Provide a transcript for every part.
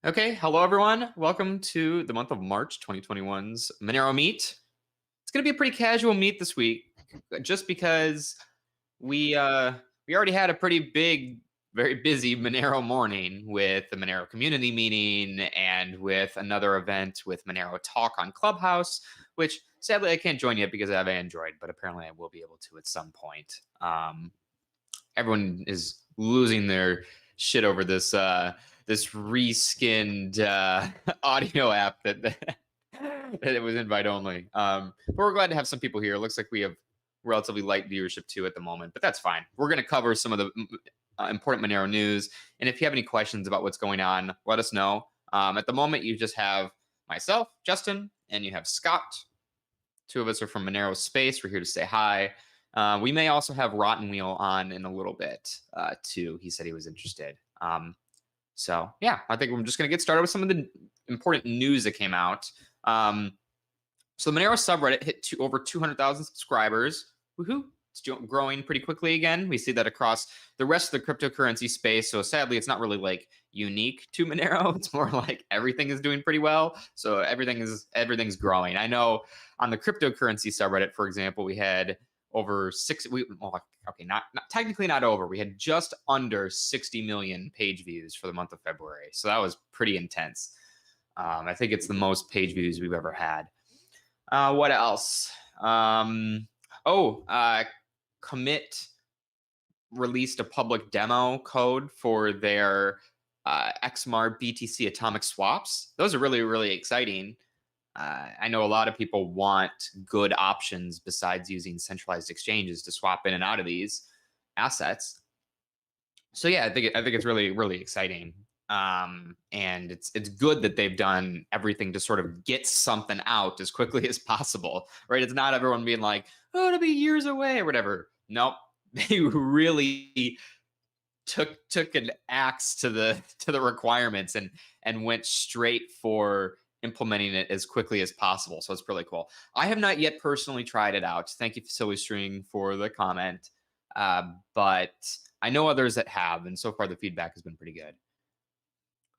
Okay, hello everyone. Welcome to the month of March 2021's Monero Meet. It's going to be a pretty casual meet this week, just because we already had a pretty big, very busy Monero morning with the Monero community meeting and with another event with Monero Talk on Clubhouse, which sadly I can't join yet because I have Android, but apparently I will be able to at some point. Everyone is losing their shit over this reskinned audio app that it was invite only. But we're glad to have some people here. It looks like we have relatively light viewership too at the moment, but that's fine. We're going to cover some of the important Monero news, and if you have any questions about what's going on, let us know. At the moment, you just have myself, Justin, and you have Scott. Two of us are from Monero Space. We're here to say hi. We may also have Rotten Wheel on in a little bit too. He said he was interested. So yeah, I think we're just going to get started with some of the important news that came out. So the Monero subreddit hit over 200,000 subscribers. Woohoo! It's growing pretty quickly again. We see that across the rest of the cryptocurrency space. So sadly, it's not really like unique to Monero. It's more like everything is doing pretty well. So everything's growing. I know on the cryptocurrency subreddit, for example, we had over not technically not over. We had just under 60 million page views for the month of February. So that was pretty intense. I think it's the most page views we've ever had. What else? Commit released a public demo code for their XMAR BTC atomic swaps. Those are really, really exciting. I know a lot of people want good options besides using centralized exchanges to swap in and out of these assets. So yeah, I think it's really, really exciting. And it's good that they've done everything to sort of get something out as quickly as possible, right? It's not everyone being like, oh, it'll be years away or whatever. Nope, they really took an axe to the requirements and went straight for implementing it as quickly as possible. So it's really cool. I have not yet personally tried it out. Thank you, Silly String, for the comment. But I know others that have, and so far the feedback has been pretty good.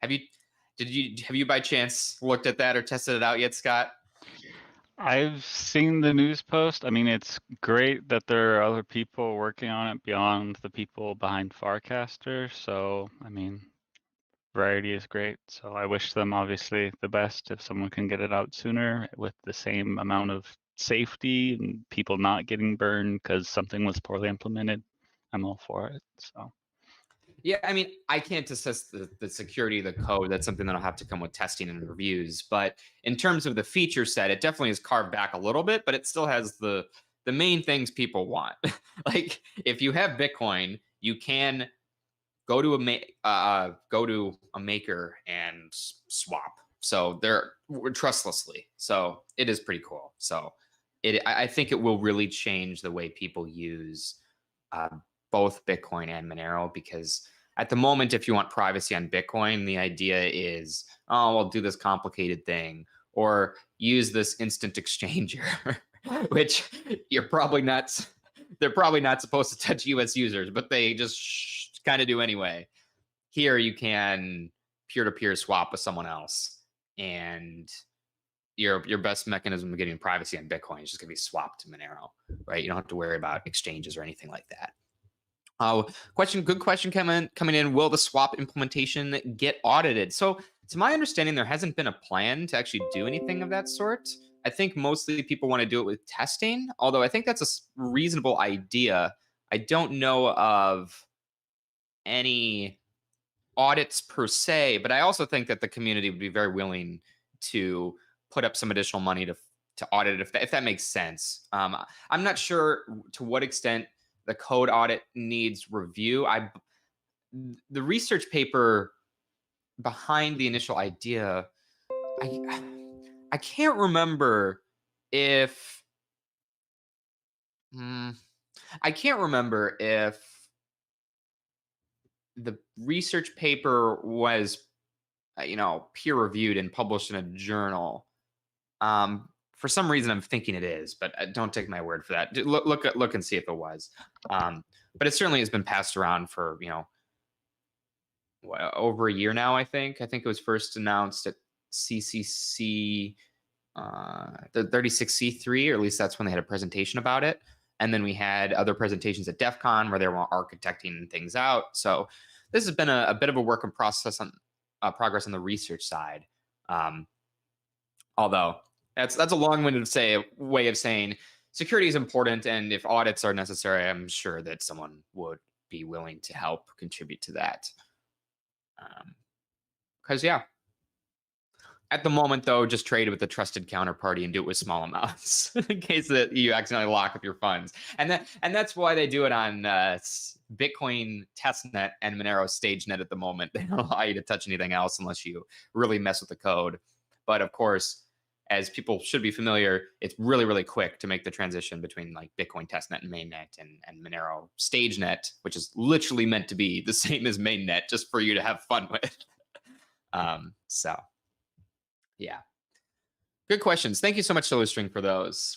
Have you by chance looked at that or tested it out yet, Scott? I've seen the news post. I mean, it's great that there are other people working on it beyond the people behind Farcaster. So, I mean, variety is great. So I wish them obviously the best if someone can get it out sooner with the same amount of safety and people not getting burned because something was poorly implemented. I'm all for it. So. Yeah, I mean, I can't assess the security of the code. That's something that'll have to come with testing and reviews. But in terms of the feature set, it definitely is carved back a little bit, but it still has the main things people want. Like if you have Bitcoin, you can go to a maker and swap. So they're trustlessly. So it is pretty cool. So I think it will really change the way people use both Bitcoin and Monero, because at the moment, if you want privacy on Bitcoin, the idea is, oh, well, do this complicated thing or use this instant exchanger, which they're probably not supposed to touch US users, but they just kind of do anyway. Here you can peer-to-peer swap with someone else, and your best mechanism of getting privacy on Bitcoin is just going to be swapped to Monero, right? You don't have to worry about exchanges or anything like that. Good question coming in. Will the swap implementation get audited? So, to my understanding, there hasn't been a plan to actually do anything of that sort. I think mostly people want to do it with testing, although I think that's a reasonable idea. I don't know of any audits per se, but I also think that the community would be very willing to put up some additional money to audit it if that makes sense. I'm not sure to what extent the code audit needs review. The research paper behind the initial idea, I can't remember if I can't remember if the research paper was peer reviewed and published in a journal. For some reason, I'm thinking it is, but don't take my word for that. Look and see if it was. But it certainly has been passed around for over a year now. I think it was first announced at CCC, the 36C3, or at least that's when they had a presentation about it. And then we had other presentations at DEF CON where they were architecting things out. So this has been a bit of a work in process on progress on the research side. Although that's a long-winded way of saying security is important, and if audits are necessary, I'm sure that someone would be willing to help contribute to that. Because yeah, at the moment though, just trade with a trusted counterparty and do it with small amounts in case that you accidentally lock up your funds. And that's why they do it on Bitcoin testnet and Monero StageNet at the moment. They don't allow you to touch anything else unless you really mess with the code. But of course, as people should be familiar, it's really, really quick to make the transition between like Bitcoin testnet and mainnet and Monero StageNet, which is literally meant to be the same as mainnet, just for you to have fun with. So yeah, good questions. Thank you so much, SolarString, for those.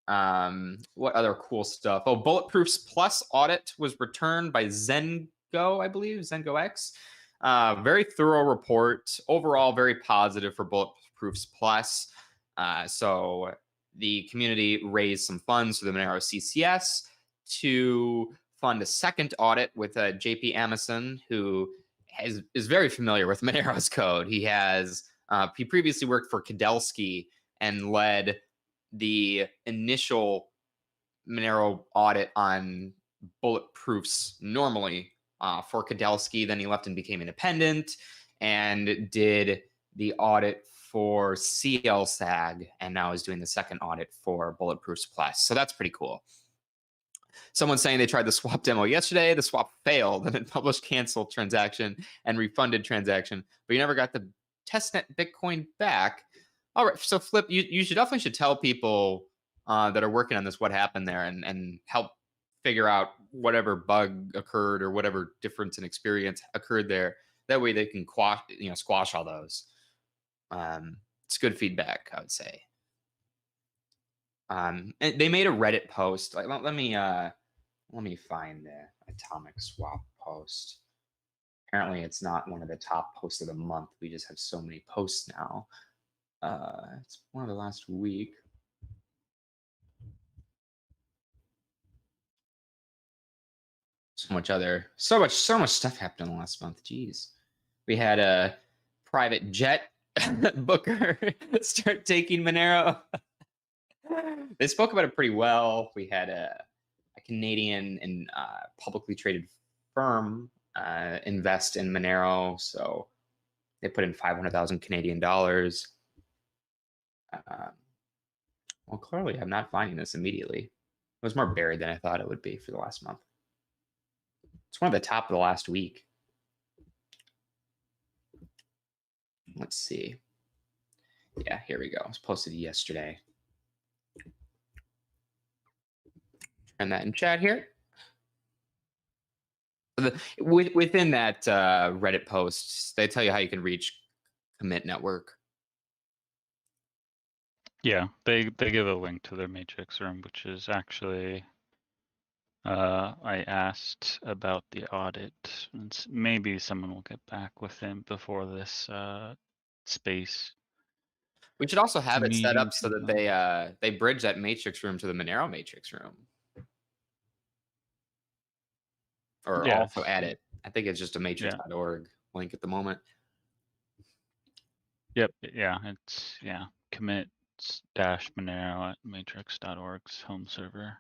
What other cool stuff? Oh, Bulletproof's Plus audit was returned by Zengo, I believe, Zengo X. Very thorough report. Overall, very positive for Bulletproof's Plus. So the community raised some funds for the Monero CCS to fund a second audit with JP Amison, who is very familiar with Monero's code. He previously worked for Kudelski and led the initial Monero audit on Bulletproofs normally for Kudelski. Then he left and became independent and did the audit for CLSAG, and now is doing the second audit for Bulletproofs Plus. So that's pretty cool. Someone's saying they tried the swap demo yesterday. The swap failed, and it published canceled transaction and refunded transaction, but you never got the testnet Bitcoin back. All right, so Flip, you definitely should tell people that are working on this what happened there, and help figure out whatever bug occurred or whatever difference in experience occurred there. That way they can squash all those. It's good feedback, I would say. And they made a Reddit post. Like, let me find the atomic swap post. Apparently, it's not one of the top posts of the month. We just have so many posts now. It's one of the last week. So much stuff happened in the last month. Jeez, we had a private jet booker start taking Monero. They spoke about it pretty well. We had a Canadian and publicly traded firm invest in Monero, so they put in 500,000 Canadian dollars. Well, clearly, I'm not finding this immediately. It was more buried than I thought it would be for the last month. It's one of the top of the last week. Let's see. Yeah, here we go. It was posted yesterday. And that in chat here. Within that Reddit post, they tell you how you can reach Commit Network. Yeah, they give a link to their matrix room, which is actually I asked about the audit, and maybe someone will get back with him before this space. We should also have it set up so that they bridge that matrix room to the Monero matrix room. Or also add it. I think it's just a matrix.org link at the moment. Yep. Yeah. It's commit -Monero at matrix.org's home server.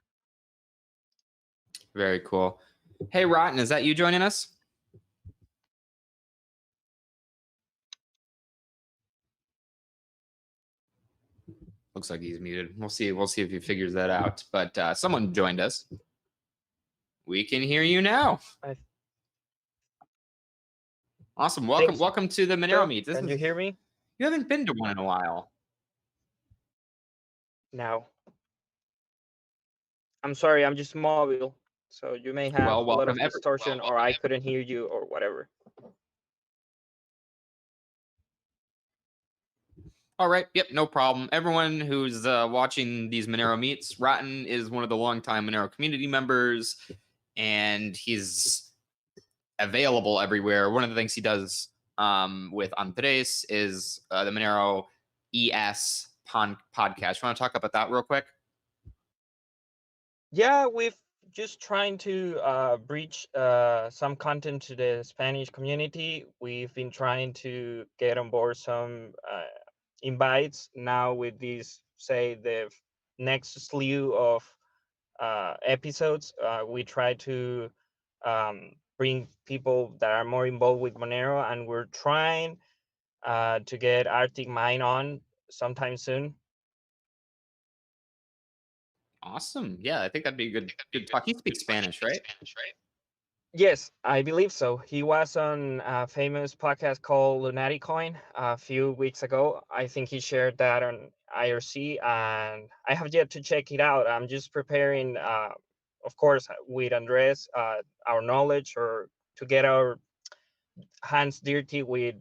Very cool. Hey, Rotten, is that you joining us? Looks like he's muted. We'll see if he figures that out. But someone joined us. We can hear you now. Awesome. Welcome to the Monero Meet. Can you hear me? You haven't been to one in a while. No. I'm sorry, I'm just mobile. So you may have a lot of distortion, or I couldn't hear you, or whatever. All right. Yep, no problem. Everyone who's watching these Monero Meets, Rotten is one of the longtime Monero community members, and he's available everywhere. One of the things he does with Andres is the Monero ES podcast. You want to talk about that real quick? Yeah, we've just trying to bridge some content to the Spanish community. We've been trying to get on board some invites now with these, say, the next slew of episodes. We try to bring people that are more involved with Monero, and we're trying to get Arctic Mine on sometime soon. Awesome. Yeah, I think that'd be a good talk. He speaks Spanish, right? Yes, I believe so. He was on a famous podcast called Lunatic Coin a few weeks ago. I think he shared that on IRC, and I have yet to check it out. I'm just preparing, of course, with Andres, our knowledge, or to get our hands dirty with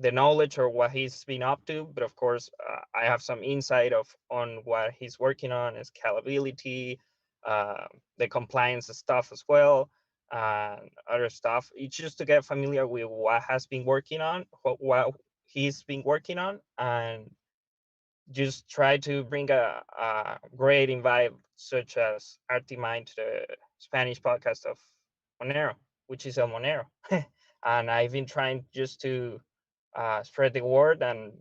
the knowledge or what he's been up to. But of course, I have some insight on what he's working on, scalability, the compliance stuff as well, and other stuff. It's just to get familiar with what has been working on, what he's been working on, and just try to bring a great invite such as Artimine to the Spanish podcast of Monero, which is El Monero. And I've been trying just to spread the word, and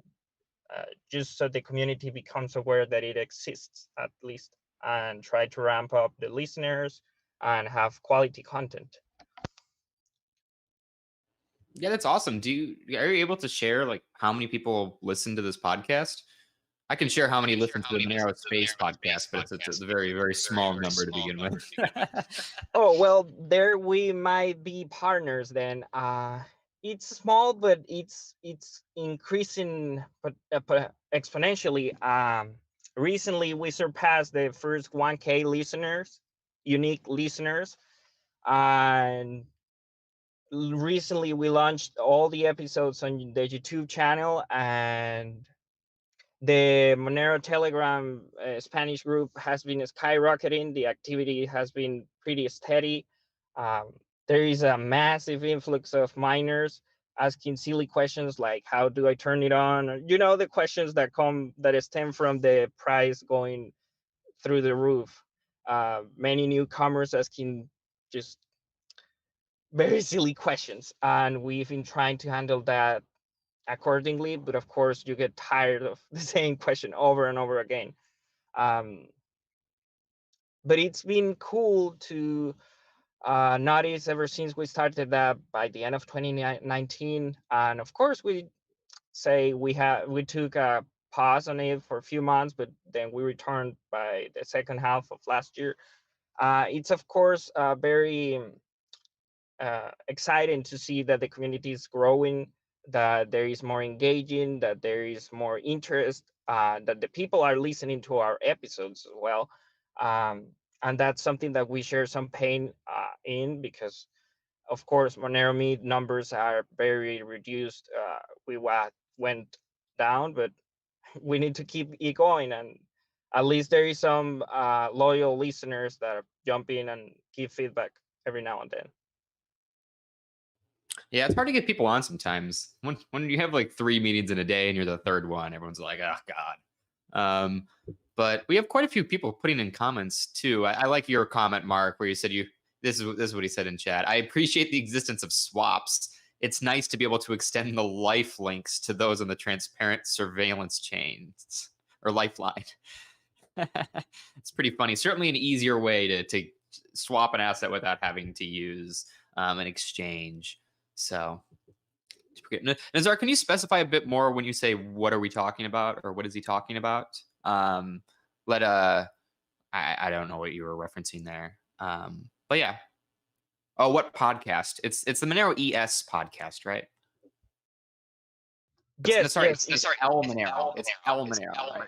just so the community becomes aware that it exists at least, and try to ramp up the listeners and have quality content. Yeah, that's awesome. Are you able to share like how many people listen to this podcast? I can share how many listen to the Monero Space podcast, but it's a very, very small number to begin with. Oh, well, there we might be partners then. It's small, but it's increasing, but exponentially. Recently we surpassed the first 1K listeners, unique listeners, and recently we launched all the episodes on the YouTube channel, and the Monero Telegram Spanish group has been skyrocketing. The activity has been pretty steady. Um, there is a massive influx of miners asking silly questions like, how do I turn it on? You know, the questions that stem from the price going through the roof. Many newcomers asking just very silly questions, and we've been trying to handle that accordingly. But of course, you get tired of the same question over and over again. Um, but it's been cool to notice ever since we started that by the end of 2019. And of course, we took a pause on it for a few months, but then we returned by the second half of last year. It's of course very exciting to see that the community is growing, that there is more engaging, that there is more interest, that the people are listening to our episodes as well. And that's something that we share some pain in, because of course Monero Meet numbers are very reduced. We went down, but we need to keep it going, and at least there is some loyal listeners that jump in and give feedback every now and then. Yeah, it's hard to get people on sometimes. When you have like 3 meetings in a day and you're the third one, everyone's like, oh God. But we have quite a few people putting in comments too. I like your comment, Mark, where you said this is what he said in chat. I appreciate the existence of swaps. It's nice to be able to extend the life links to those on the transparent surveillance chains or lifeline. It's pretty funny. Certainly an easier way to swap an asset without having to use an exchange. So, Nazar, can you specify a bit more when you say what are we talking about, or what is he talking about? I don't know what you were referencing there. But yeah. Oh, what podcast? It's the Monero ES podcast, right? Yes, sorry, yes. it's El Monero. It's El Monero, right?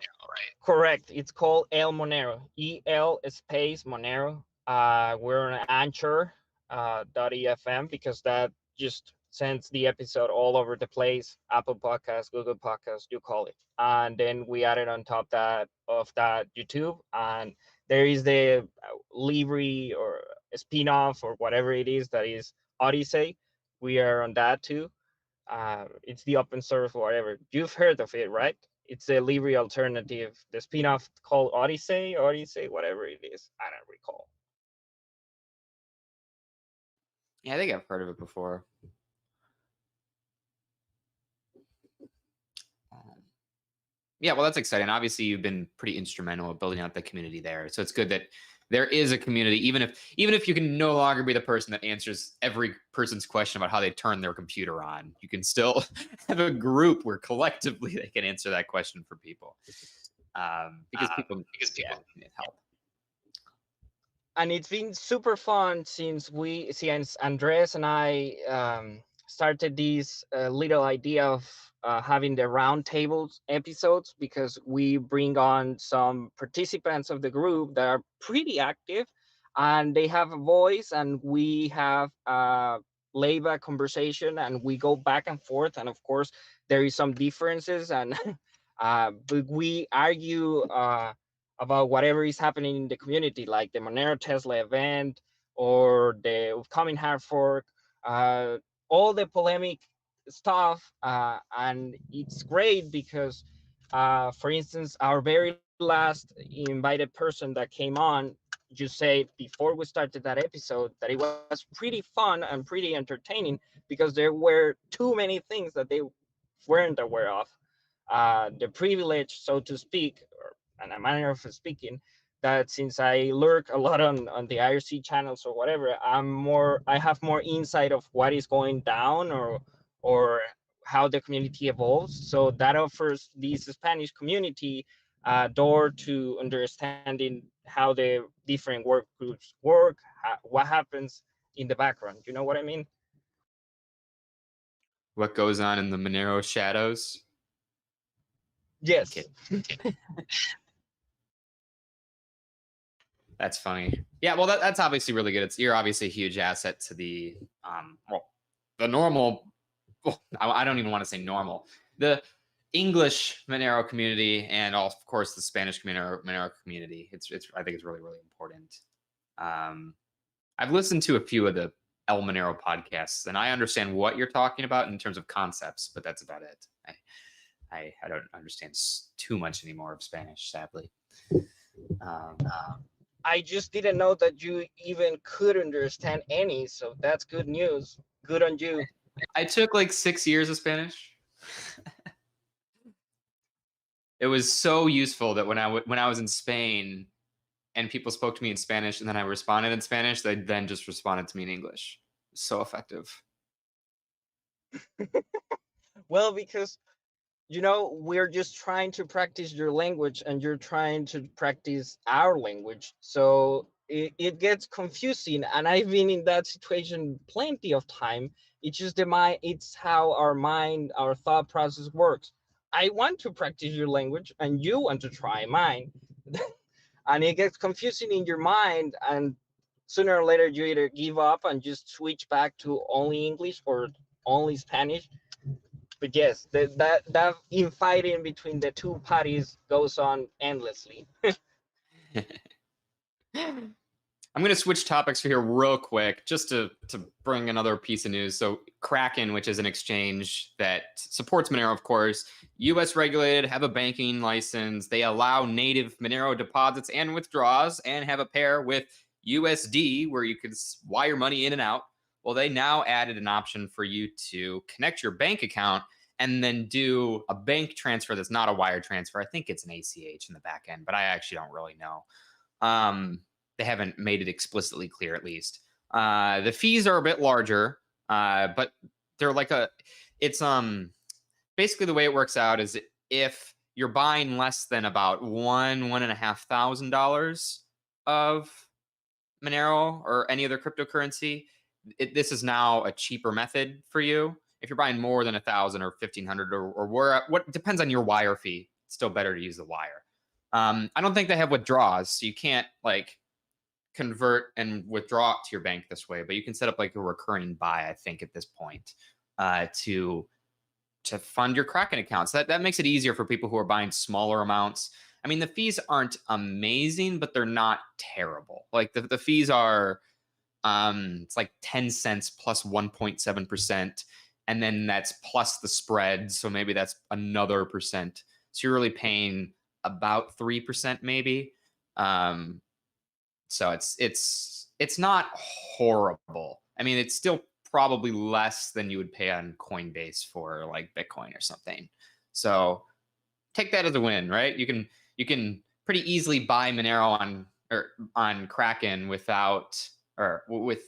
Correct. It's called El Monero. EL space Monero. We're on Anchor .fm, because that just sends the episode all over the place. Apple Podcasts, Google Podcasts, you call it. And then we added on top of that YouTube, and there is the livery or spin-off or whatever it is that is Odyssey. We are on that too. It's the open source whatever. You've heard of it, right? It's a Libri alternative, the spin-off called Odyssey, whatever it is. I don't recall. Yeah, I think I've heard of it before. Yeah, well, that's exciting. Obviously, you've been pretty instrumental in building out the community there. So it's good that there is a community, even if you can no longer be the person that answers every person's question about how they turn their computer on. You can still have a group where collectively they can answer that question for people, because people need help. And it's been super fun since Andres and I started this little idea of having the roundtables episodes, because we bring on some participants of the group that are pretty active and they have a voice, and we have layback conversation and we go back and forth. And of course, there is some differences, and but we argue about whatever is happening in the community, like the Monero Tesla event or the upcoming hard fork, all the polemic stuff. And it's great because, for instance, our very last invited person that came on just said before we started that episode that it was pretty fun and pretty entertaining because there were too many things that they weren't aware of. The privilege, so to speak, or and a manner of speaking, that since I lurk a lot on the IRC channels or whatever, I have more insight of what is going down, or how the community evolves. So that offers this Spanish community a door to understanding how the different work groups work, what happens in the background. You know what I mean? What goes on in the Monero shadows? Yes. Okay. That's funny. Yeah, well, that's obviously really good. You're obviously a huge asset to the the normal. Well, I don't even want to say normal. The English Monero community, and of course the Spanish Monero community. I think it's really, really important. I've listened to a few of the El Monero podcasts, and I understand what you're talking about in terms of concepts, but that's about it. I don't understand too much anymore of Spanish, sadly. I just didn't know that you even could understand any, so that's good news. Good on you. I took like 6 years of Spanish. It was so useful that when I was in Spain and people spoke to me in Spanish and then I responded in Spanish, they then just responded to me in English. So effective. Well, because we're just trying to practice your language and you're trying to practice our language. So it gets confusing. And I've been in that situation plenty of time. It's just it's how our thought process works. I want to practice your language and you want to try mine. And it gets confusing in your mind. And sooner or later, you either give up and just switch back to only English or only Spanish. But yes, that infighting between the two parties goes on endlessly. I'm going to switch topics here real quick just to bring another piece of news. So Kraken, which is an exchange that supports Monero, of course, US regulated, have a banking license. They allow native Monero deposits and withdrawals and have a pair with USD where you can wire money in and out. Well, they now added an option for you to connect your bank account and then do a bank transfer that's not a wire transfer. I think it's an ACH in the back end, but I actually don't really know. They haven't made it explicitly clear, at least. The fees are a bit larger, but they're like it's basically the way it works out is if you're buying less than about $1,500 of Monero or any other cryptocurrency, this is now a cheaper method for you. If you're buying more than 1,000 or 1,500 or what depends on your wire fee, it's still better to use the wire. I don't think they have withdrawals, so you can't like convert and withdraw it to your bank this way, but you can set up like a recurring buy, I think, at this point, to fund your Kraken accounts. That makes it easier for people who are buying smaller amounts. I mean, the fees aren't amazing, but they're not terrible. Like the fees are It's like 10 cents plus 1.7%. And then that's plus the spread. So maybe that's another percent. So you're really paying about 3% maybe. So it's not horrible. I mean, it's still probably less than you would pay on Coinbase for like Bitcoin or something. So take that as a win, right? You can pretty easily buy Monero on Kraken without or with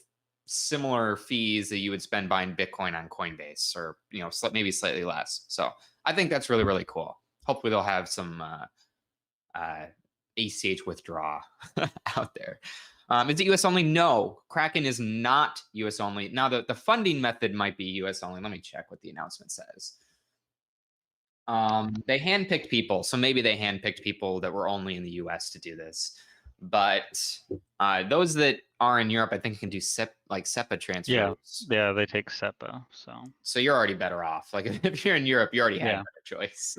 similar fees that you would spend buying Bitcoin on Coinbase, or maybe slightly less. So I think that's really, really cool. Hopefully they'll have some ACH withdraw out there. Is it US only? No, Kraken is not US only. Now the funding method might be US only. Let me check what the announcement says. They handpicked people, so maybe they handpicked people that were only in the US to do this. But those that are in Europe, I think can do SEPA transfers. Yeah, they take SEPA. So you're already better off. Like if you're in Europe, you already had a better choice.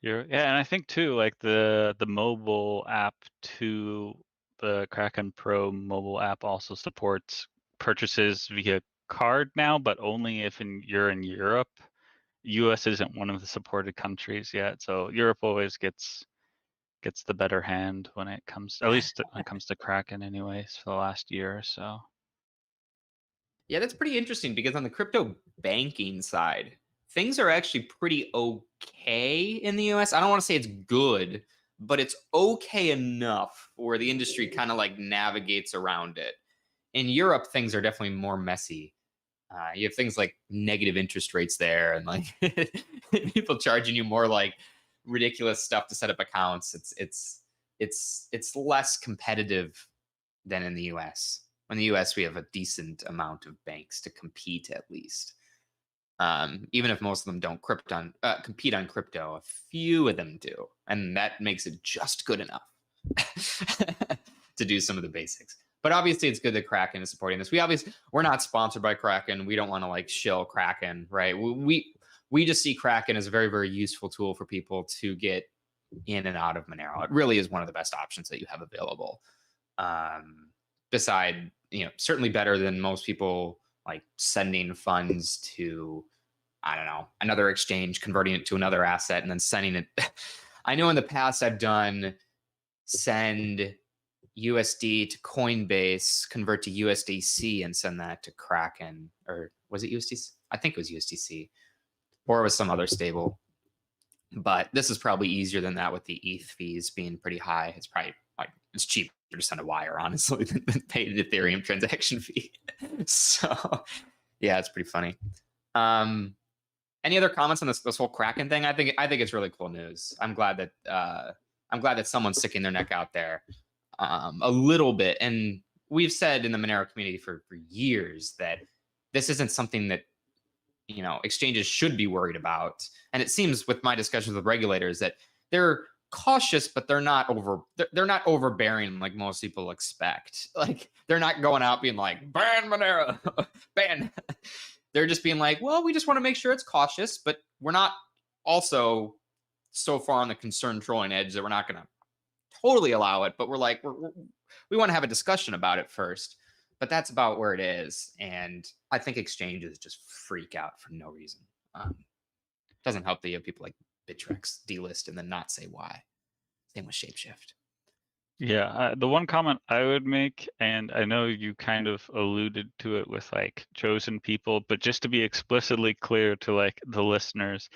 Yeah, and I think too, like the mobile app to the Kraken Pro mobile app also supports purchases via card now, but only if you're in Europe. US isn't one of the supported countries yet, so Europe always gets the better hand when it comes, at least when it comes to Kraken, anyways, for the last year or so. Yeah, that's pretty interesting because on the crypto banking side, things are actually pretty okay in the US. I don't want to say it's good, but it's okay enough where the industry kind of like navigates around it. In Europe, things are definitely more messy. You have things like negative interest rates there, and like people charging you more like ridiculous stuff to set up accounts. It's less competitive than in the US. In the US, we have a decent amount of banks to compete, at least. Even if most of them don't compete on crypto, a few of them do, and that makes it just good enough to do some of the basics. But obviously, it's good that Kraken is supporting this. We're not sponsored by Kraken. We don't want to like shill Kraken, right? We just see Kraken as a very, very useful tool for people to get in and out of Monero. It really is one of the best options that you have available. Beside, certainly better than most people like sending funds to, I don't know, another exchange, converting it to another asset, and then sending it. I know in the past I've done send USD to Coinbase, convert to USDC, and send that to Kraken. Or was it USDC? I think it was USDC, or it was some other stable. But this is probably easier than that with the ETH fees being pretty high. It's probably it's cheaper to send a wire, honestly, than pay the Ethereum transaction fee. So yeah, it's pretty funny. Any other comments on this whole Kraken thing? I think it's really cool news. I'm glad that someone's sticking their neck out there a little bit. And we've said in the Monero community for years that this isn't something that exchanges should be worried about. And it seems with my discussions with regulators that they're cautious, but they're not overbearing like most people expect. Like they're not going out being like, ban Monero, ban. They're just being like, well, we just want to make sure it's cautious, but we're not also so far on the concern trolling edge that we're not going to totally allow it. But we're like, we want to have a discussion about it first. But that's about where it is. And I think exchanges just freak out for no reason. Doesn't help that you have people like Bittrex delist and then not say why. Same with Shapeshift. Yeah, the one comment I would make, and I know you kind of alluded to it with like chosen people, but just to be explicitly clear to like the listeners,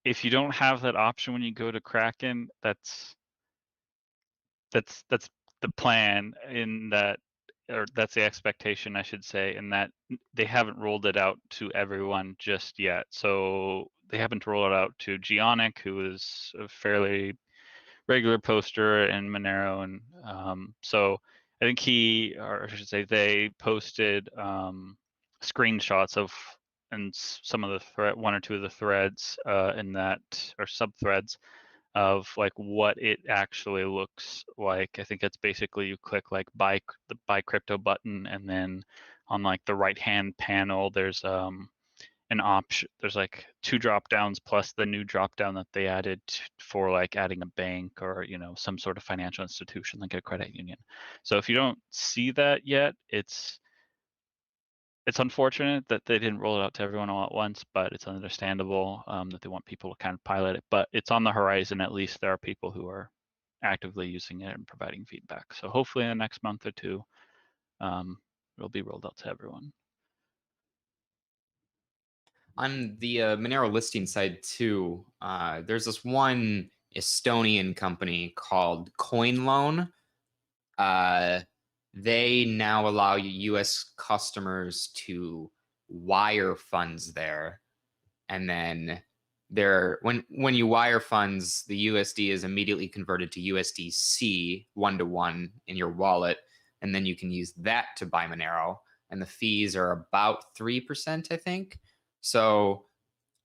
if you don't have that option when you go to Kraken, that's the plan, in that, or that's the expectation, I should say, in that they haven't rolled it out to everyone just yet. So they haven't rolled it out to Gionic, who is a fairly regular poster in Monero, and so I think or I should say they posted screenshots of some of the one or two of the threads in that, or sub threads, of like what it actually looks like. I think it's basically you click like the buy crypto button, and then on like the right hand panel there's an option. There's like 2 drop downs plus the new drop down that they added for like adding a bank or, you know, some sort of financial institution like a credit union. So if you don't see that yet, it's unfortunate that they didn't roll it out to everyone all at once, but it's understandable that they want people to kind of pilot it. But it's on the horizon. At least there are people who are actively using it and providing feedback. So hopefully in the next month or two, it'll be rolled out to everyone. On the Monero listing side too, there's this one Estonian company called CoinLoan. They now allow U.S. customers to wire funds there, and then when you wire funds, the USD is immediately converted to USDC 1-to-1 in your wallet, and then you can use that to buy Monero. And the fees are about 3%, I think. So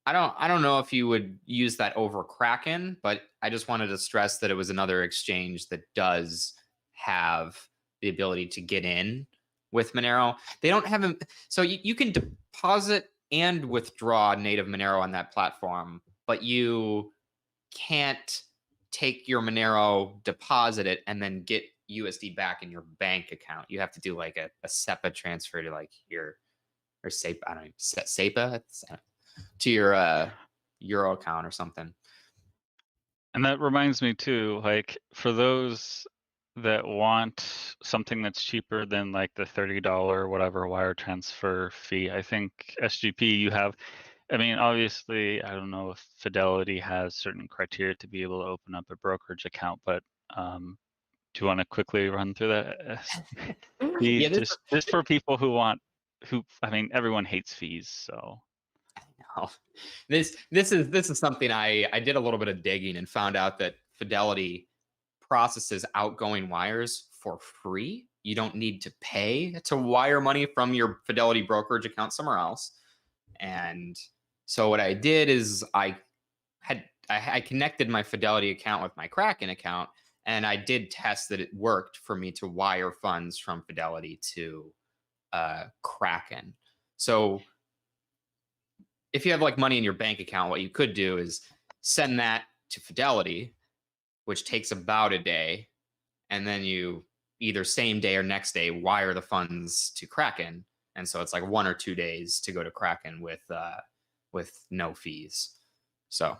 I don't know if you would use that over Kraken, but I just wanted to stress that it was another exchange that does have the ability to get in with Monero. They don't have so you can deposit and withdraw native Monero on that platform, but you can't take your Monero, deposit it, and then get USD back in your bank account. You have to do like a SEPA transfer to like your or SEPA, I don't know, SEPA to your Euro account or something. And that reminds me too, like for those that want something that's cheaper than like the $30 whatever wire transfer fee, I think SGP you have, I mean, obviously, I don't know if Fidelity has certain criteria to be able to open up a brokerage account, but do you want to quickly run through that? Yeah, just for people who, I mean, everyone hates fees, so. No. This is something I did a little bit of digging and found out that Fidelity processes outgoing wires for free. You don't need to pay to wire money from your Fidelity brokerage account somewhere else. And so what I did is I connected my Fidelity account with my Kraken account, and I did test that it worked for me to wire funds from Fidelity to Kraken. So if you have like money in your bank account, what you could do is send that to Fidelity, which takes about a day, and then you either same day or next day wire the funds to Kraken, and so it's like 1 or 2 days to go to Kraken with no fees. So,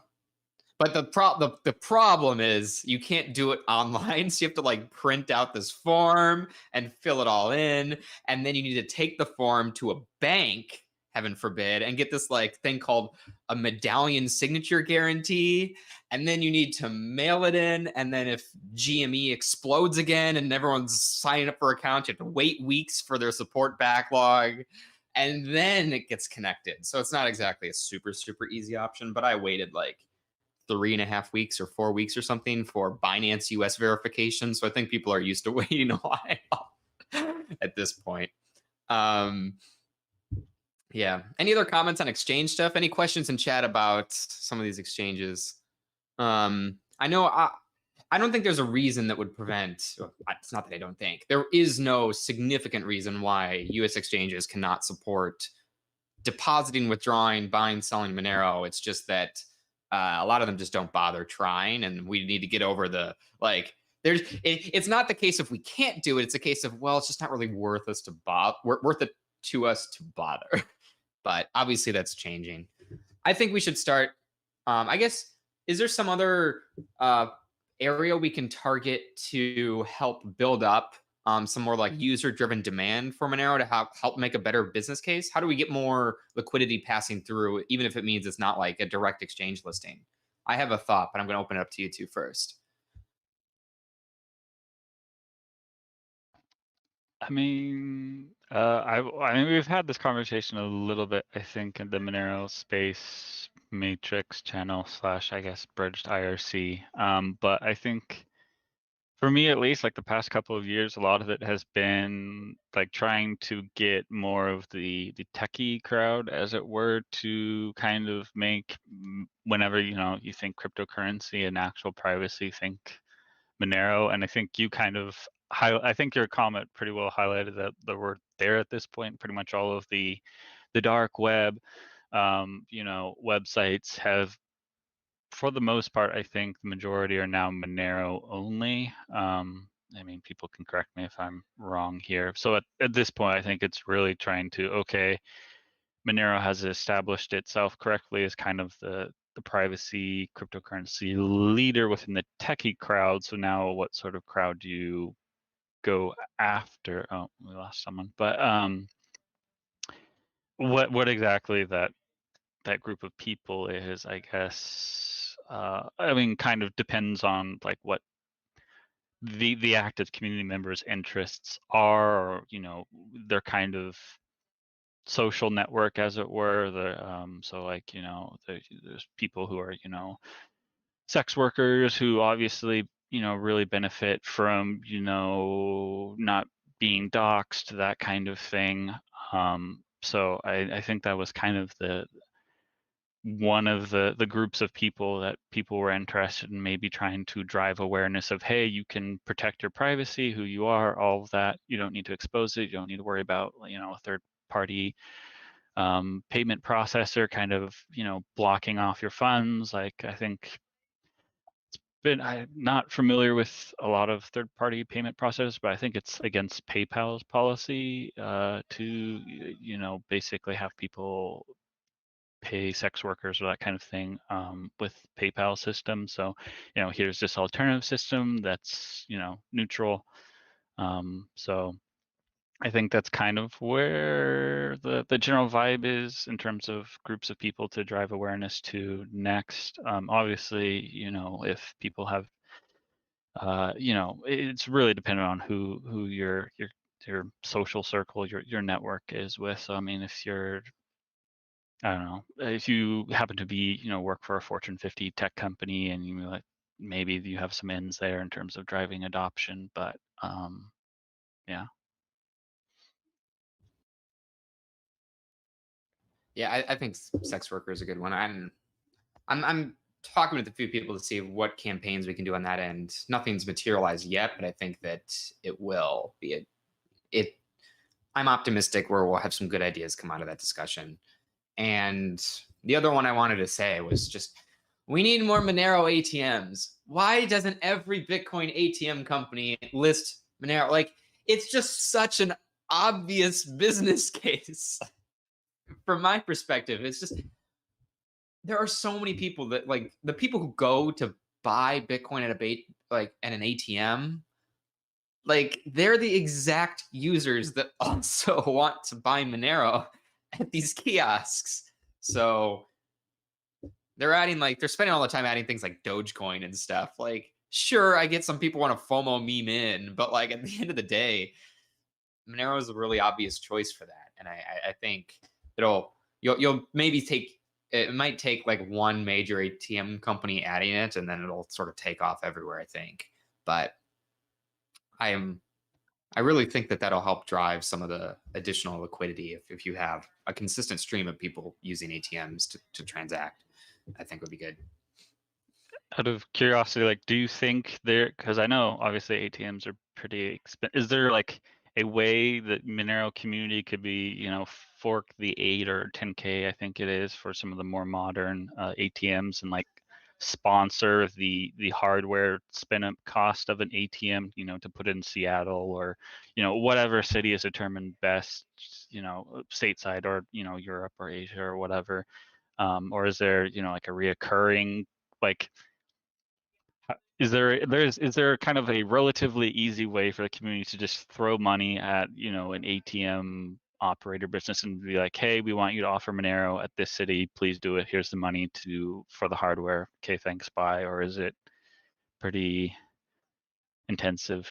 but the problem is you can't do it online, so you have to like print out this form and fill it all in, and then you need to take the form to a bank, heaven forbid, and get this like thing called a medallion signature guarantee, and then you need to mail it in, and then if GME explodes again and everyone's signing up for accounts, you have to wait weeks for their support backlog, and then it gets connected. So it's not exactly a super easy option, but I waited like 3.5 weeks or 4 weeks or something for Binance US verification. So I think people are used to waiting a while at this point. Yeah. Any other comments on exchange stuff? Any questions in chat about some of these exchanges? I know I don't think there's a reason that would prevent. It's not that I don't think there is no significant reason why U.S. exchanges cannot support depositing, withdrawing, buying, selling Monero. It's just that a lot of them just don't bother trying, and we need to get over the like. It's not the case if we can't do it. It's a case of, well, it's just not really worth us to worth it to us to bother. But obviously that's changing. I think we should start. I guess, is there some other area we can target to help build up some more like user-driven demand for Monero to help make a better business case? How do we get more liquidity passing through, even if it means it's not like a direct exchange listing? I have a thought, but I'm going to open it up to you two first. I mean, I mean, we've had this conversation a little bit, I think, in the Monero space matrix channel / I guess bridged IRC. But I think for me, at least, like the past couple of years, a lot of it has been like trying to get more of the techie crowd, as it were, to kind of make whenever you think cryptocurrency and actual privacy, think Monero. And I think you kind of I think your comment pretty well highlighted that we're there at this point. Pretty much all of the dark web Websites have, for the most part, I think the majority are now Monero only. I mean, people can correct me if I'm wrong here. So at this point, I think it's really trying to, okay, Monero has established itself correctly as kind of the privacy cryptocurrency leader within the techie crowd. So now what sort of crowd do you go after? Oh, we lost someone. But what exactly that group of people is, I guess, I mean, kind of depends on like what the active community members' interests are, or their kind of social network, as it were. So like there's people who are sex workers who obviously really benefit from not being doxxed, that kind of thing. So I think that was kind of one of the groups of people that people were interested in maybe trying to drive awareness of, hey, you can protect your privacy, who you are, all of that. You don't need to expose it. You don't need to worry about a third party payment processor kind of blocking off your funds. Like, I think I'm not familiar with a lot of third-party payment processors, but I think it's against PayPal's policy to basically have people pay sex workers or that kind of thing with PayPal system. So here's this alternative system that's neutral. So I think that's kind of where the general vibe is in terms of groups of people to drive awareness to next. Obviously, if people have, it's really dependent on who your social circle, your network is with. So I mean, if you're, I don't know, if you happen to be, work for a Fortune 50 tech company and maybe you have some ends there in terms of driving adoption, but yeah. Yeah, I think sex worker is a good one. I'm talking with a few people to see what campaigns we can do on that end. Nothing's materialized yet, but I think that it will be it. I'm optimistic where we'll have some good ideas come out of that discussion. And the other one I wanted to say was just, we need more Monero ATMs. Why doesn't every Bitcoin ATM company list Monero? Like, it's just such an obvious business case. From my perspective, it's just, there are so many people that, like, the people who go to buy Bitcoin at at an ATM, like, they're the exact users that also want to buy Monero at these kiosks. So they're spending all the time adding things like Dogecoin and stuff. Like, sure, I get some people want to FOMO meme in, but like at the end of the day, Monero is a really obvious choice for that. And I think you'll maybe it might take like one major ATM company adding it, and then it'll sort of take off everywhere, I think. But I really think that that'll help drive some of the additional liquidity if you have a consistent stream of people using ATMs to transact. I think would be good. Out of curiosity, like, do you think because I know obviously ATMs are pretty expensive. Is there like a way that Monero community could be, fork the 8 or 10K, I think it is, for some of the more modern ATMs, and like sponsor the hardware spin up cost of an ATM, to put in Seattle or, whatever city is determined best, stateside or, Europe or Asia or whatever. Or is there, like a reoccurring, like, is there kind of a relatively easy way for the community to just throw money at an ATM operator business and be like, hey, we want you to offer Monero at this city, please do it, here's the money for the hardware, okay, thanks, bye? Or is it pretty intensive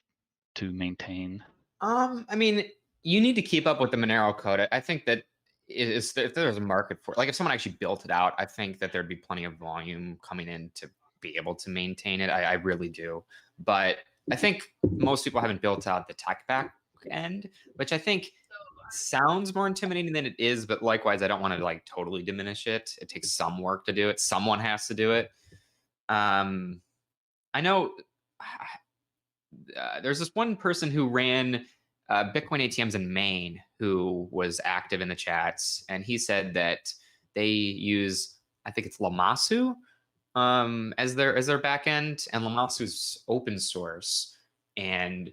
to maintain? I mean, you need to keep up with the Monero code. I think that if there's a market for it, like if someone actually built it out, I think that there'd be plenty of volume coming in to be able to maintain it. I really do. But I think most people haven't built out the tech back end, which I think sounds more intimidating than it is. But likewise, I don't want to like totally diminish it. It takes some work to do it. Someone has to do it. I know there's this one person who ran Bitcoin ATMs in Maine who was active in the chats, and he said that they use, I think it's Lamasu as their backend, and Lamasu's open source, and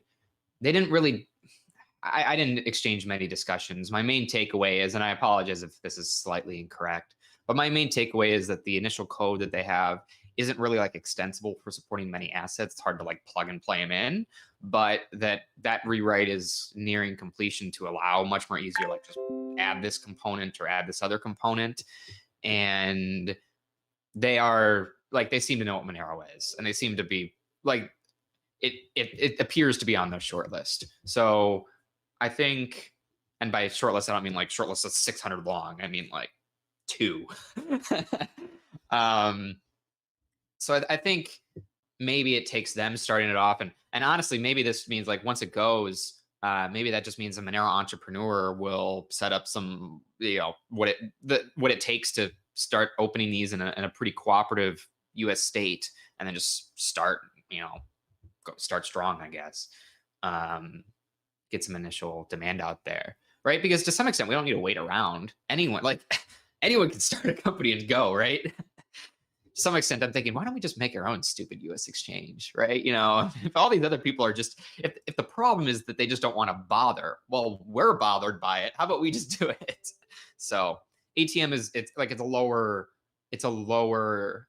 they didn't really. I didn't exchange many discussions. My main takeaway is, and I apologize if this is slightly incorrect, but my main takeaway is that the initial code that they have isn't really like extensible for supporting many assets. It's hard to like plug and play them in, but that rewrite is nearing completion to allow much more easier, like just add this component or add this other component. And they are like, they seem to know what Monero is, and they seem to be like, it appears to be on their short list. So I think, and by short list, I don't mean like short list that's 600 long. I mean like 2. So I think maybe it takes them starting it off, and honestly, maybe this means like once it goes, maybe that just means a Monero entrepreneur will set up some, what it takes to start opening these in a pretty cooperative U.S. state, and then just start strong, I guess. Get some initial demand out there, right? Because to some extent, we don't need to wait around. Anyone can start a company and go, right? To some extent, I'm thinking, why don't we just make our own stupid U.S. exchange, right? If all these other people are just, if the problem is that they just don't want to bother, well, we're bothered by it. How about we just do it? So ATM it's a lower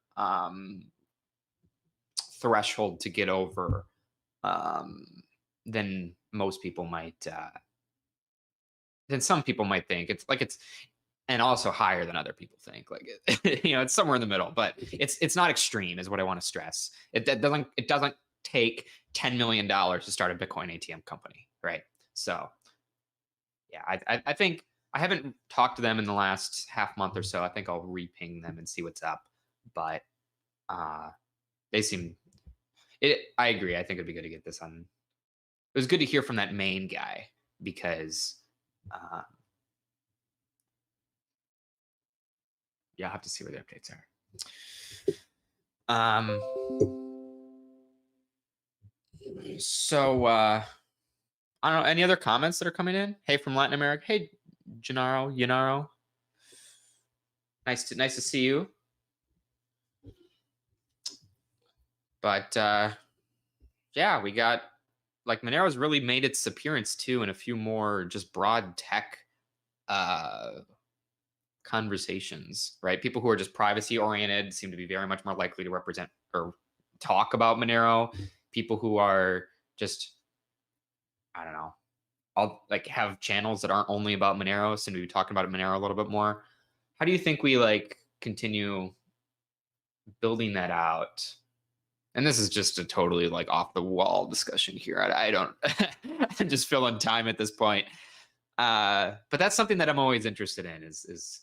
threshold to get over than most people might, than some people might think. And also higher than other people think. Like, it's somewhere in the middle, but it's not extreme, is what I want to stress. It doesn't take $10 million to start a Bitcoin ATM company, right? So, yeah, I think I haven't talked to them in the last half month or so. I think I'll re-ping them and see what's up. But they seem. I agree. I think it'd be good to get this on. It was good to hear from that main guy, because I'll have to see where the updates are. So I don't know, any other comments that are coming in? Hey, from Latin America. Hey, Yanaro. Nice to see you. But yeah, we got, like, Monero's really made its appearance too in a few more just broad tech conversations, right? People who are just privacy oriented seem to be very much more likely to represent or talk about Monero. People who are just, I don't know, I'll like have channels that aren't only about Monero seem to be talking about Monero a little bit more. How do you think we like continue building that out? And this is just a totally like off the wall discussion here. I don't, I'm just filling time at this point. But that's something that I'm always interested in, is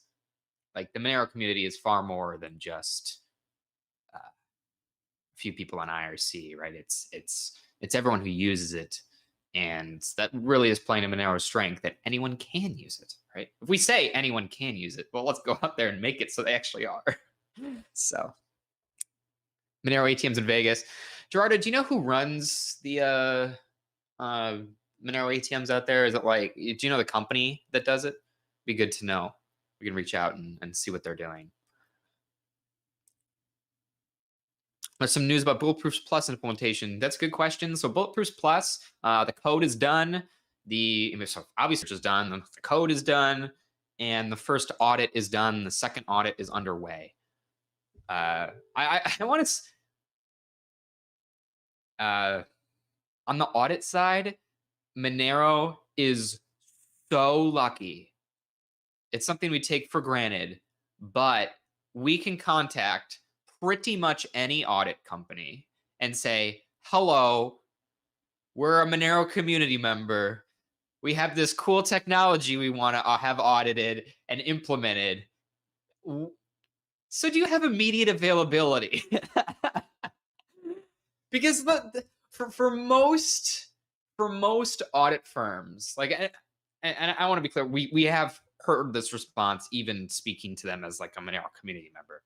like the Monero community is far more than just a few people on IRC, right? It's everyone who uses it, and that really is playing to Monero's strength, that anyone can use it, right? If we say anyone can use it, well, let's go out there and make it so they actually are. So, Monero ATMs in Vegas. Gerardo, do you know who runs the Monero ATMs out there? Is it like, do you know the company that does it? Be good to know. We can reach out and see what they're doing. There's some news about Bulletproof's Plus implementation. That's a good question. So Bulletproof's Plus, the code is done. So obviously is done. The code is done, and the first audit is done. The second audit is underway. I want to. On the audit side, Monero is so lucky. It's something we take for granted, but we can contact pretty much any audit company and say, hello, we're a Monero community member. We have this cool technology we want to have audited and implemented. So do you have immediate availability? Because for most audit firms, like, and I want to be clear, we have heard this response even speaking to them as like a Monero community member.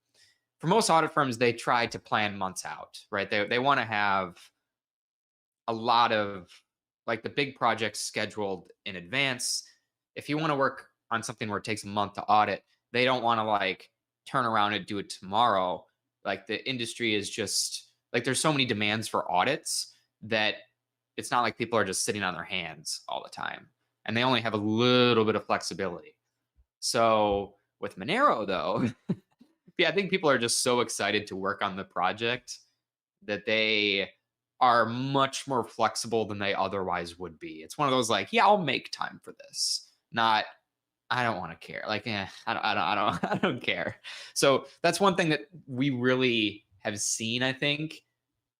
For most audit firms, they try to plan months out, right? They want to have a lot of like the big projects scheduled in advance. If you want to work on something where it takes a month to audit, they don't want to like turn around and do it tomorrow. Like the industry is just like there's so many demands for audits that it's not like people are just sitting on their hands all the time, and they only have a little bit of flexibility. So with Monero though, yeah, I think people are just so excited to work on the project that they are much more flexible than they otherwise would be. It's one of those like, yeah, I'll make time for this. Not, I don't want to care. Like, I don't care. So that's one thing that we really have seen, I think,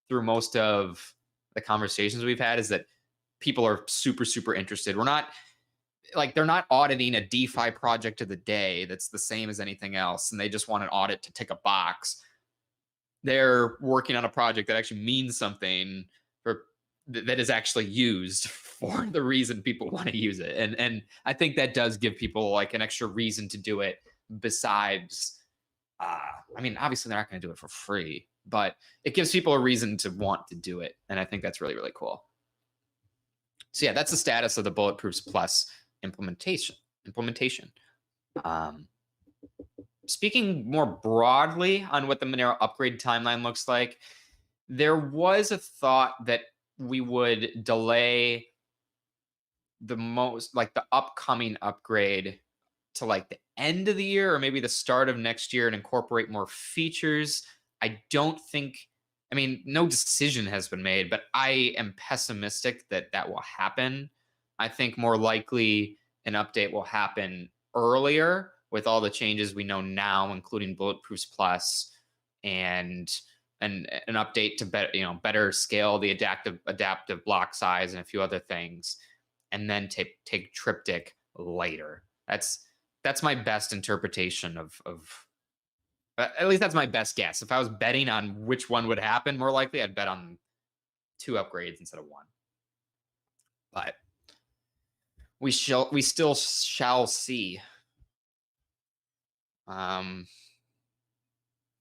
through most of the conversations we've had is that people are super, super interested. We're not like they're not auditing a DeFi project of the day that's the same as anything else, and they just want an audit to tick a box. They're working on a project that actually means something for that is actually used for the reason people want to use it, and I think that does give people like an extra reason to do it. Besides, I mean, obviously they're not going to do it for free, but it gives people a reason to want to do it, and I think that's really, really cool. So yeah, that's the status of the Bulletproofs Plus implementation. Speaking more broadly on what the Monero upgrade timeline looks like, there was a thought that we would delay the upcoming upgrade to like the end of the year or maybe the start of next year and incorporate more features. I don't think, I mean, no decision has been made, but I am pessimistic that that will happen. I think more likely an update will happen earlier with all the changes we know now, including Bulletproofs Plus and an update to better scale the adaptive block size and a few other things, and then take Triptych later. That's my best interpretation of at least that's my best guess. If I was betting on which one would happen, more likely I'd bet on 2 upgrades instead of 1. But we still shall see.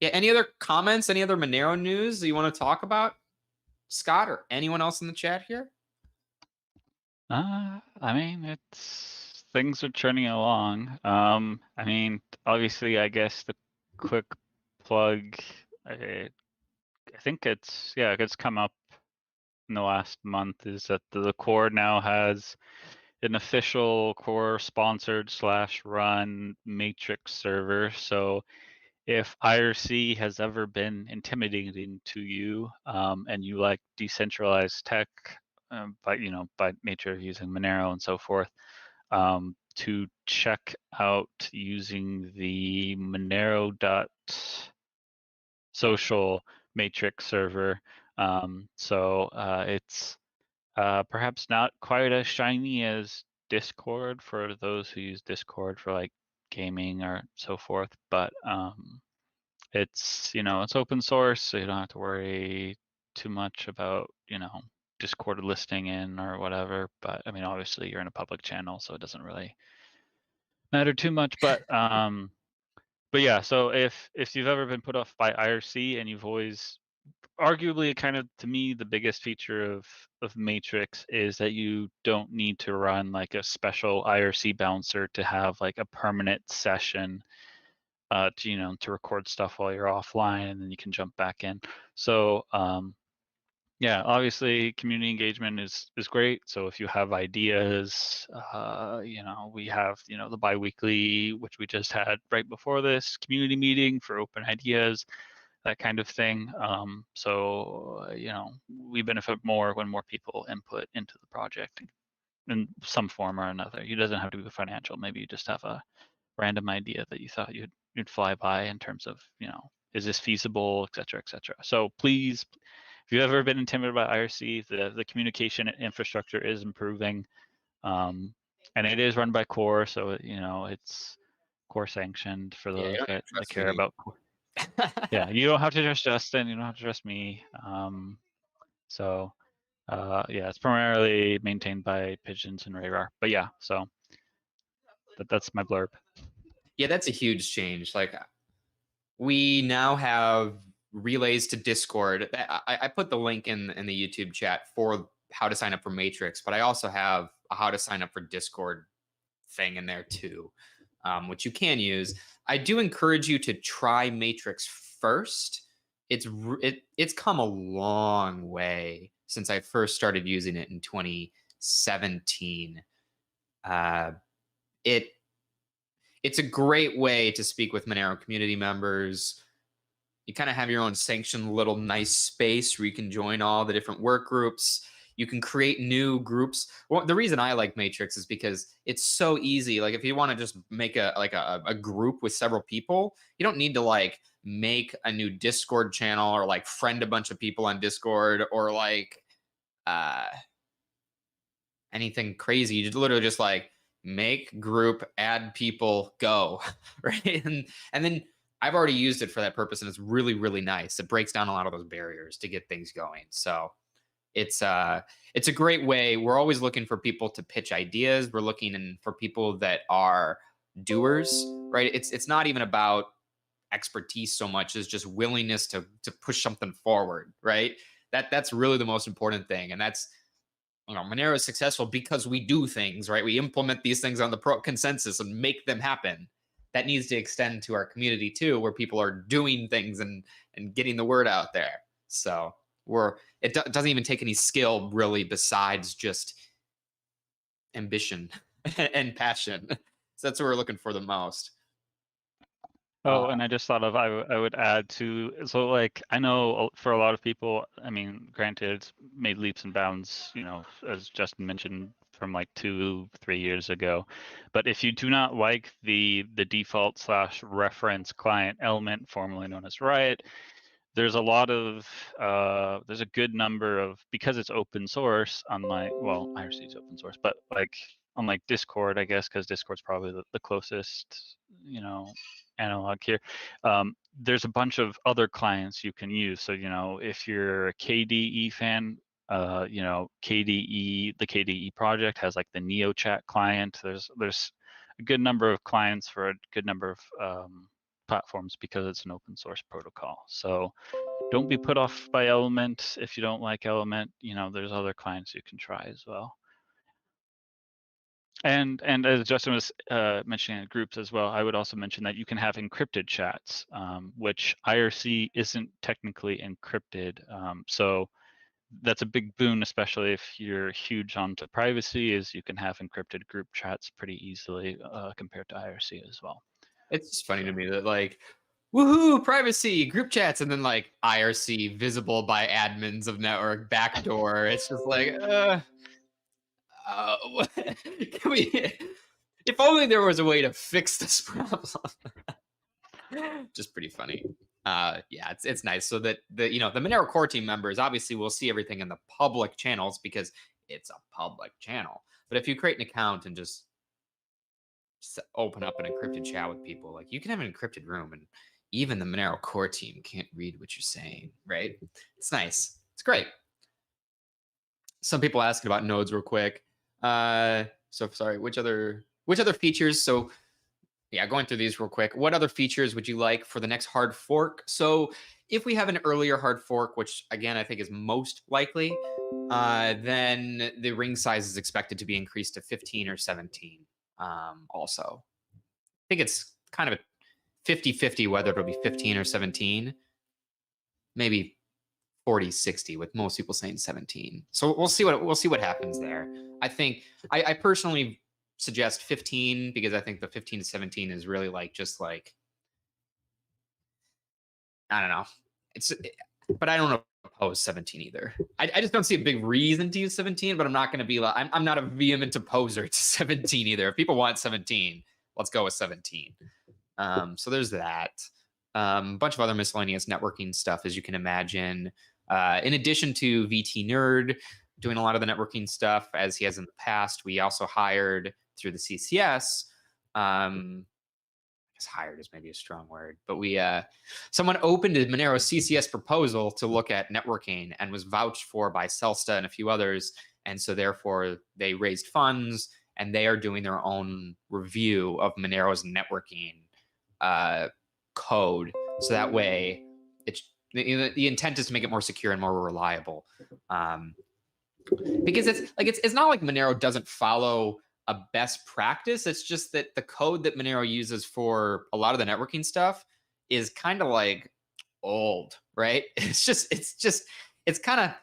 Yeah, any other comments, any other Monero news that you want to talk about, Scott, or anyone else in the chat here? I mean, it's things are churning along. I mean, obviously, I guess the quick plug, I think it's come up in the last month is that the core now has an official core sponsored / run matrix server. So if IRC has ever been intimidating to you, and you like decentralized tech, by nature of using Monero and so forth, to check out using the Monero.social matrix server. It's perhaps not quite as shiny as Discord for those who use Discord for like gaming or so forth, but it's it's open source, so you don't have to worry too much about Discord listing in or whatever. But I mean, obviously you're in a public channel, so it doesn't really matter too much. But yeah, so if you've ever been put off by IRC and you've always arguably kind of to me the biggest feature of Matrix is that you don't need to run like a special IRC bouncer to have like a permanent session to record stuff while you're offline, and then you can jump back in. So yeah, obviously community engagement is great. So if you have ideas, we have the biweekly, which we just had right before this community meeting for open ideas, that kind of thing. So we benefit more when more people input into the project in some form or another. It doesn't have to be financial. Maybe you just have a random idea that you thought you'd fly by in terms of is this feasible, et cetera, et cetera. So please, if you've ever been intimidated by IRC, the communication infrastructure is improving, and it is run by core, so it's core sanctioned for those that care about core. Yeah, you don't have to trust Justin, you don't have to trust me. So yeah, it's primarily maintained by Pigeons and Radar. But yeah, so that's my blurb. Yeah, that's a huge change. Like we now have relays to Discord. I put the link in the YouTube chat for how to sign up for Matrix, but I also have a how to sign up for Discord thing in there too, which you can use. I do encourage you to try Matrix first. It's come a long way since I first started using it in 2017. Uh, it it's a great way to speak with Monero community members. You kind of have your own sanctioned little nice space where you can join all the different work groups. You can create new groups. Well, the reason I like Matrix is because it's so easy. Like if you want to just make a group with several people, you don't need to like make a new Discord channel or like friend a bunch of people on Discord or like uh anything crazy. You just literally just like make group, add people, go. Right. And then I've already used it for that purpose and it's really, really nice. It breaks down a lot of those barriers to get things going. So it's a great way. We're always looking for people to pitch ideas. We're looking for people that are doers, right? It's not even about expertise so much as just willingness to push something forward, right? That's really the most important thing. And that's, Monero is successful because we do things, right? We implement these things on the pro consensus and make them happen. That needs to extend to our community too, where people are doing things and getting the word out there. So it doesn't even take any skill really besides just ambition and passion. So that's what we're looking for the most. Oh, and I just thought of I would add to, so like I know for a lot of people, I mean, granted, it's made leaps and bounds, as Justin mentioned, from like 2-3 years ago. But if you do not like the default / reference client element, formerly known as Riot, there's a lot of there's a good number of, because it's open source, unlike, well, IRC is open source, but like unlike Discord, I guess, because Discord's probably the closest analog here. There's a bunch of other clients you can use. So if you're a KDE fan, KDE, the KDE project has like the NeoChat client. There's a good number of clients for a good number of platforms because it's an open source protocol. So don't be put off by Element if you don't like Element. There's other clients you can try as well. And as Justin was mentioning in groups as well, I would also mention that you can have encrypted chats, which IRC isn't technically encrypted. So that's a big boon, especially if you're huge onto privacy, is you can have encrypted group chats pretty easily compared to IRC as well. It's just funny to me that like, woohoo, privacy, group chats, and then like IRC visible by admins of network backdoor. It's just like, can we? If only there was a way to fix this problem. Just pretty funny. Yeah, it's nice. So that the Monero core team members obviously will see everything in the public channels because it's a public channel. But if you create an account and just open up an encrypted chat with people, like you can have an encrypted room and even the Monero core team can't read what you're saying, right? It's nice. It's great. Some people asking about nodes real quick. So sorry, which other features? So yeah, going through these real quick. What other features would you like for the next hard fork? So if we have an earlier hard fork, which again I think is most likely, then the ring size is expected to be increased to 15 or 17. Also, I think it's kind of a 50-50 whether it'll be 15 or 17. Maybe 40-60 with most people saying 17. So we'll see what happens there. I think I personally suggest 15 because I think the 15 to 17 is really like just like, I don't know. But I don't oppose 17 either. I just don't see a big reason to use 17, but I'm not going to be like, I'm not a vehement opposer to 17 either. If people want 17, let's go with 17. So there's that. Bunch of other miscellaneous networking stuff, as you can imagine. In addition to VT Nerd doing a lot of the networking stuff as he has in the past, we also hired through the CCS. I guess hired is maybe a strong word, but someone opened a Monero CCS proposal to look at networking and was vouched for by Celsta and a few others. And so therefore they raised funds and they are doing their own review of Monero's networking code. So that way the intent is to make it more secure and more reliable. Because it's not like Monero doesn't follow a best practice. It's just that the code that Monero uses for a lot of the networking stuff is kind of like old, right? It's kind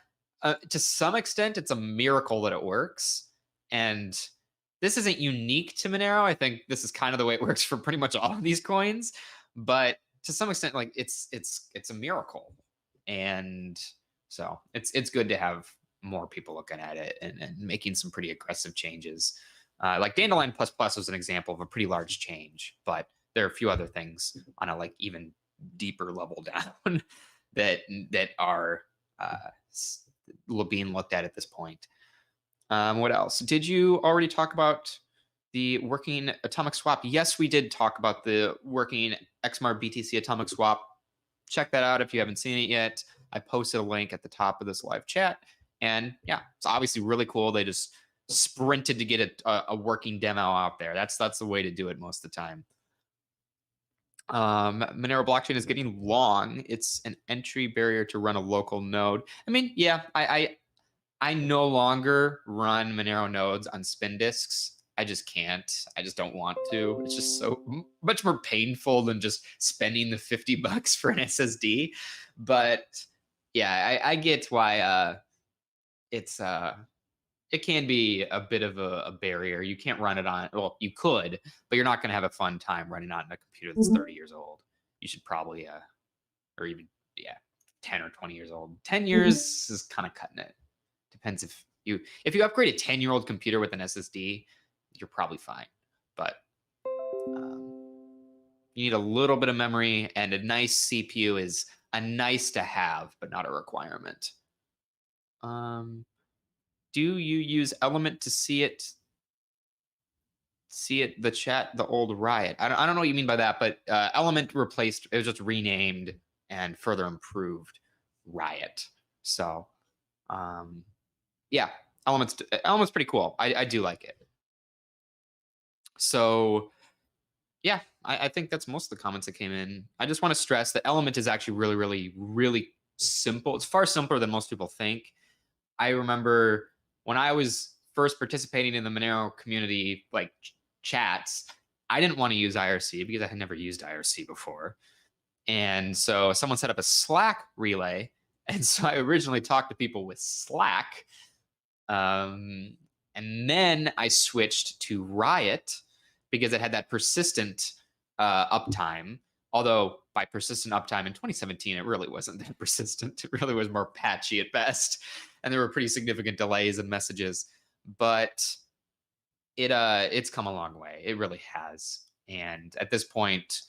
of, to some extent, it's a miracle that it works. And this isn't unique to Monero. I think this is kind of the way it works for pretty much all of these coins. But to some extent, like it's a miracle. And so it's good to have more people looking at it and making some pretty aggressive changes. Like Dandelion Plus Plus was an example of a pretty large change, but there are a few other things on a like even deeper level down that are being looked at this point. What else? Did you already talk about the working atomic swap? Yes, we did talk about the working XMAR BTC atomic swap. Check that out if you haven't seen it yet. I posted a link at the top of this live chat. And yeah, it's obviously really cool. They just sprinted to get a working demo out there. That's the way to do it most of the time. Monero blockchain is getting long. It's an entry barrier to run a local node. I mean, yeah, I no longer run Monero nodes on spin disks. I just can't. I just don't want to. It's just so much more painful than just spending the $50 for an SSD. But yeah, I get why it can be a bit of a barrier. You can't run it on, well, you could, but you're not going to have a fun time running on a computer that's 30 years old. You should probably, or even, 10 or 20 years old. 10 years is kind of cutting it. Depends if you upgrade a 10-year-old computer with an SSD, you're probably fine. But you need a little bit of memory, and a nice CPU is a nice to have, but not a requirement. Do you use Element to see it? The chat, the old Riot. I don't know what you mean by that, but Element replaced. It was just renamed and further improved Riot. So, yeah, Element's pretty cool. I do like it. So, yeah, I think that's most of the comments that came in. I just want to stress that Element is actually really, really, really simple. It's far simpler than most people think. I remember when I was first participating in the Monero community, like chats, I didn't want to use IRC because I had never used IRC before. And so someone set up a Slack relay. And so I originally talked to people with Slack. And then I switched to Riot because it had that persistent uptime. Although by persistent uptime in 2017, it really wasn't that persistent. It really was more patchy at best. And there were pretty significant delays in messages. But it's come a long way. It really has. And at this point,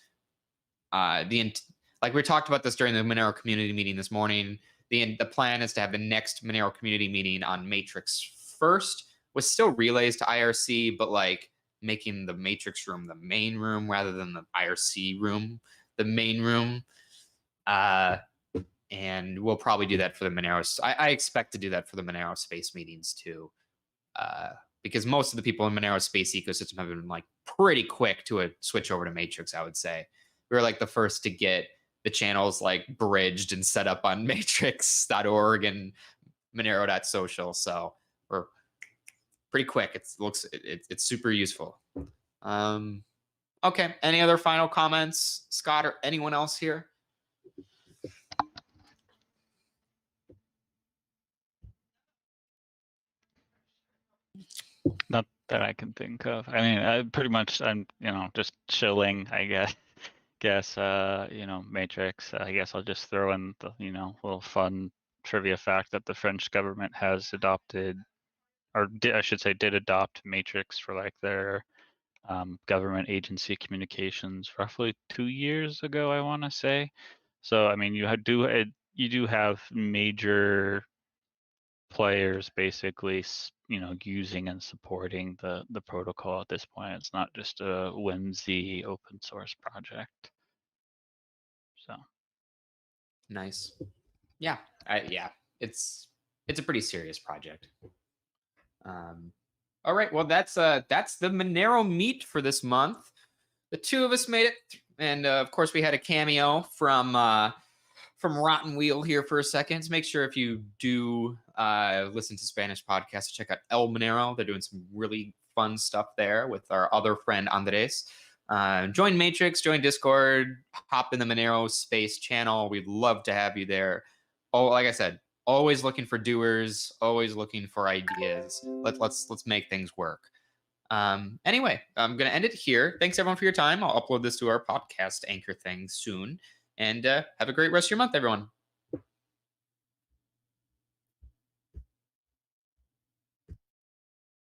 like we talked about this during the Monero community meeting this morning, the plan is to have the next Monero community meeting on Matrix first, with still relays to IRC, but like making the Matrix room the main room rather than the IRC room the main room. And we'll probably do that for the Monero. I expect to do that for the Monero space meetings too, because most of the people in Monero space ecosystem have been like pretty quick to a switch over to Matrix. I would say we were like the first to get the channels like bridged and set up on matrix.org and monero.social. So we're pretty quick. It's super useful. Okay. Any other final comments, Scott, or anyone else here? Not that I can think of. I mean, I'm just chilling, I guess. Matrix. I guess I'll just throw in the little fun trivia fact that the French government has adopted, or I should say did adopt Matrix for like their government agency communications roughly 2 years ago, I want to say. So I mean, you do have major players basically using and supporting the protocol at this point. It's not just a whimsy open source project. So nice. Yeah, it's a pretty serious project. All right, well that's the Monero Meet for this month. The two of us made it, and of course we had a cameo from Rotten Wheel here for a second. So make sure if you do listen to Spanish podcasts, check out El Monero. They're doing some really fun stuff there with our other friend Andres. Join Matrix, join Discord, hop in the Monero Space channel. We'd love to have you there. Oh, like I said, always looking for doers, always looking for ideas. Let's make things work. Anyway, I'm gonna end it here. Thanks everyone for your time. I'll upload this to our podcast anchor thing soon. And have a great rest of your month, everyone.